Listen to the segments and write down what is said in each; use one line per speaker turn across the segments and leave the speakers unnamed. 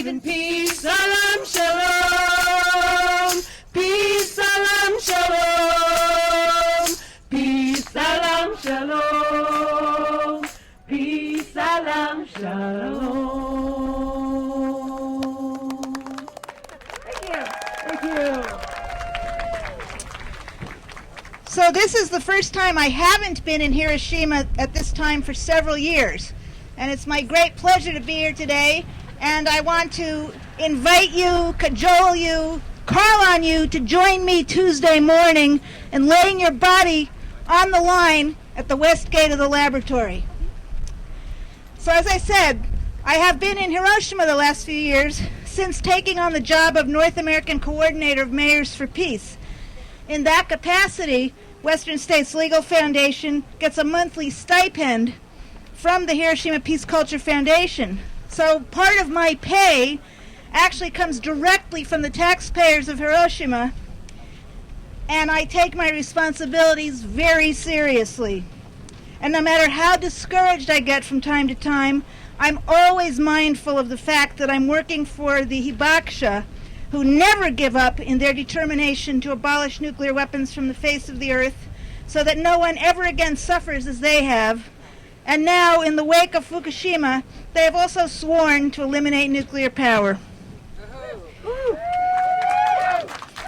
live in peace. Salam shalom. Peace, salam shalom. Peace, salam shalom. Peace, salam shalom. Thank you. Thank you.
So this is the first time I haven't been in Hiroshima at this time for several years. And it's my great pleasure to be here today. And I want to invite you, cajole you, call on you to join me Tuesday morning in laying your body on the line at the west gate of the laboratory. So as I said, I have been in Hiroshima the last few years since taking on the job of North American Coordinator of Mayors for Peace. In that capacity, Western States Legal Foundation gets a monthly stipend from the Hiroshima Peace Culture Foundation. So part of my pay actually comes directly from the taxpayers of Hiroshima, and I take my responsibilities very seriously. And no matter how discouraged I get from time to time, I'm always mindful of the fact that I'm working for the Hibakusha, who never give up in their determination to abolish nuclear weapons from the face of the earth so that no one ever again suffers as they have. And now, in the wake of Fukushima, they have also sworn to eliminate nuclear power.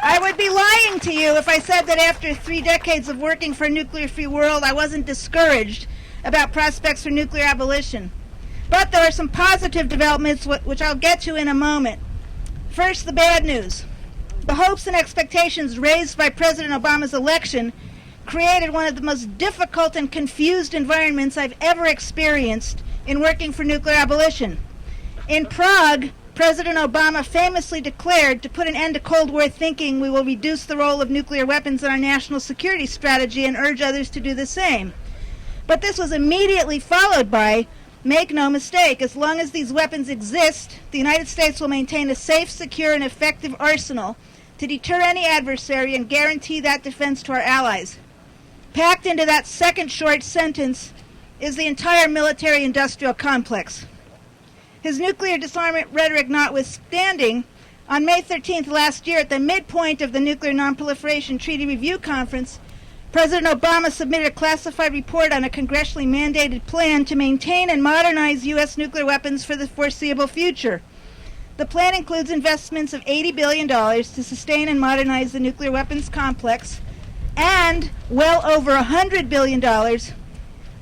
I would be lying to you if I said that after 3 decades of working for a nuclear-free world, I wasn't discouraged about prospects for nuclear abolition. But there are some positive developments which I'll get to in a moment. First, the bad news. The hopes and expectations raised by President Obama's election created one of the most difficult and confused environments I've ever experienced in working for nuclear abolition. In Prague, President Obama famously declared, to put an end to Cold War thinking, we will reduce the role of nuclear weapons in our national security strategy and urge others to do the same. But this was immediately followed by, make no mistake, as long as these weapons exist, the United States will maintain a safe, secure, and effective arsenal to deter any adversary and guarantee that defense to our allies. Packed into that second short sentence is the entire military-industrial complex. His nuclear disarmament rhetoric notwithstanding, on May 13th last year, at the midpoint of the Nuclear Non-Proliferation Treaty Review Conference, President Obama submitted a classified report on a congressionally mandated plan to maintain and modernize U.S. nuclear weapons for the foreseeable future. The plan includes investments of $80 billion to sustain and modernize the nuclear weapons complex, and well over $100 billion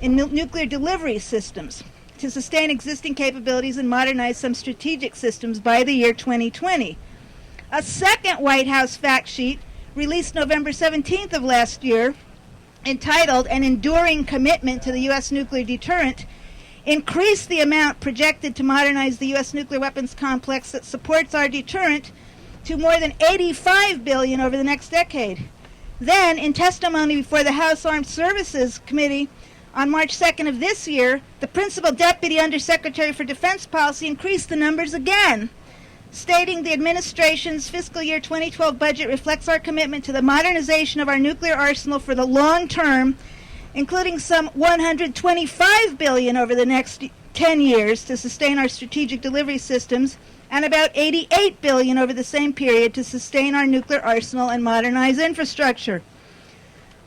in nuclear delivery systems to sustain existing capabilities and modernize some strategic systems by the year 2020. A second White House fact sheet, released November 17th of last year, entitled An Enduring Commitment to the U.S. Nuclear Deterrent, increased the amount projected to modernize the U.S. nuclear weapons complex that supports our deterrent to more than $85 billion over the next decade. Then, in testimony before the House Armed Services Committee on March 2nd of this year, the Principal Deputy Undersecretary for Defense Policy increased the numbers again, stating the administration's fiscal year 2012 budget reflects our commitment to the modernization of our nuclear arsenal for the long term, including some $125 billion over the next 10 years to sustain our strategic delivery systems, and about $88 billion over the same period to sustain our nuclear arsenal and modernize infrastructure.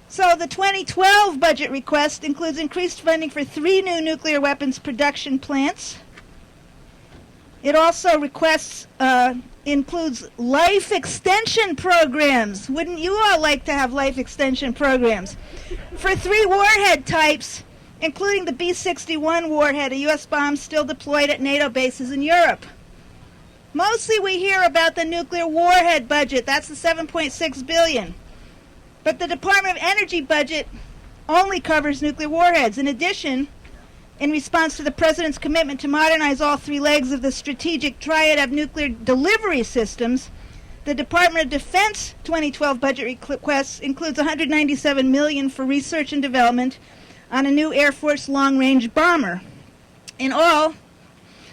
So the 2012 budget request includes increased funding for 3 new nuclear weapons production plants. It also includes life extension programs. Wouldn't you all like to have life extension programs? For 3 warhead types, including the B-61 warhead, a U.S. bomb still deployed at NATO bases in Europe. Mostly we hear about the nuclear warhead budget. That's the $7.6 billion. But the Department of Energy budget only covers nuclear warheads. In addition, in response to the President's commitment to modernize all 3 legs of the strategic triad of nuclear delivery systems, the Department of Defense 2012 budget request includes $197 million for research and development on a new Air Force long-range bomber. In all,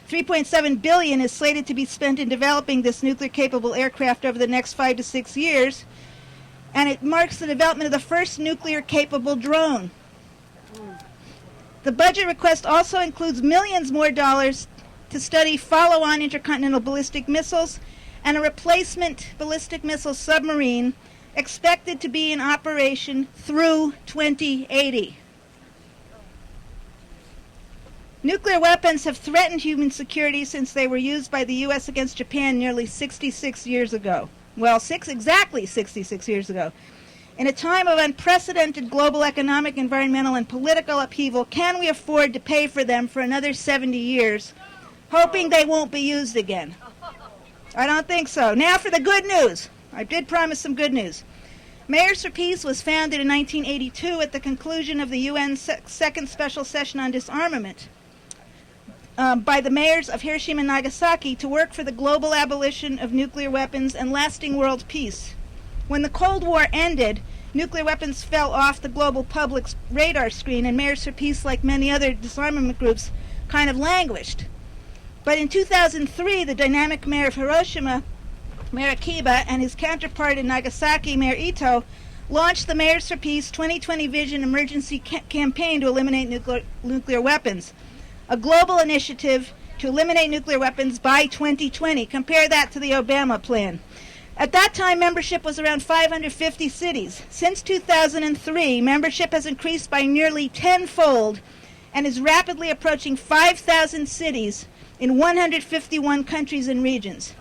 $3.7 billion is slated to be spent in developing this nuclear-capable aircraft over the next 5 to 6 years, and it marks the development of the first nuclear-capable drone. The budget request also includes millions more dollars to study follow-on intercontinental ballistic missiles and a replacement ballistic missile submarine expected to be in operation through 2080. Nuclear weapons have threatened human security since they were used by the U.S. against Japan nearly 66 years ago. Well, exactly 66 years ago. In a time of unprecedented global economic, environmental, and political upheaval, can we afford to pay for them for another 70 years, hoping they won't be used again? I don't think so. Now for the good news. I did promise some good news. Mayors for Peace was founded in 1982 at the conclusion of the UN Second Special Session on Disarmament by the mayors of Hiroshima and Nagasaki to work for the global abolition of nuclear weapons and lasting world peace. When the Cold War ended, nuclear weapons fell off the global public's radar screen, and Mayors for Peace, like many other disarmament groups, kind of languished. But in 2003, the dynamic mayor of Hiroshima, Mayor Akiba, and his counterpart in Nagasaki, Mayor Ito, launched the Mayors for Peace 2020 Vision Emergency Campaign to eliminate nuclear weapons, a global initiative to eliminate nuclear weapons by 2020. Compare that to the Obama plan. At that time, membership was around 550 cities. Since 2003, membership has increased by nearly tenfold and is rapidly approaching 5,000 cities in 151 countries and regions.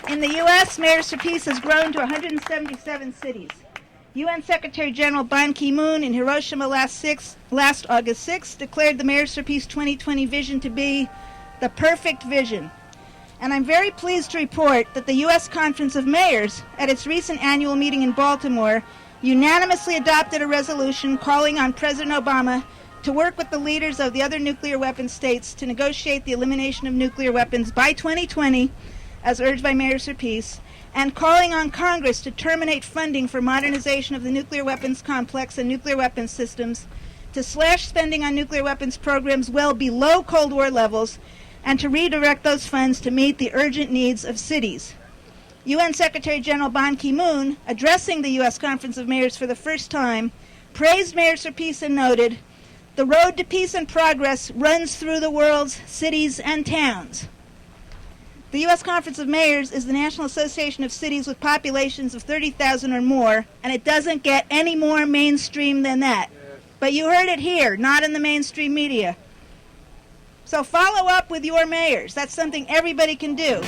In the U.S., Mayors for Peace has grown to 177 cities. UN Secretary General Ban Ki-moon in Hiroshima last August 6 declared the Mayors for Peace 2020 vision to be the perfect vision. And I'm very pleased to report that the U.S. Conference of Mayors, at its recent annual meeting in Baltimore, unanimously adopted a resolution calling on President Obama to work with the leaders of the other nuclear weapon states to negotiate the elimination of nuclear weapons by 2020, as urged by Mayors for Peace, and calling on Congress to terminate funding for modernization of the nuclear weapons complex and nuclear weapons systems, to slash spending on nuclear weapons programs well below Cold War levels, and to redirect those funds to meet the urgent needs of cities. UN Secretary General Ban Ki-moon, addressing the U.S. Conference of Mayors for the first time, praised Mayors for Peace and noted, "The road to peace and progress runs through the world's cities and towns." The U.S. Conference of Mayors is the National Association of Cities with populations of 30,000 or more, and it doesn't get any more mainstream than that. But you heard it here, not in the mainstream media. So follow up with your mayors. That's something everybody can do.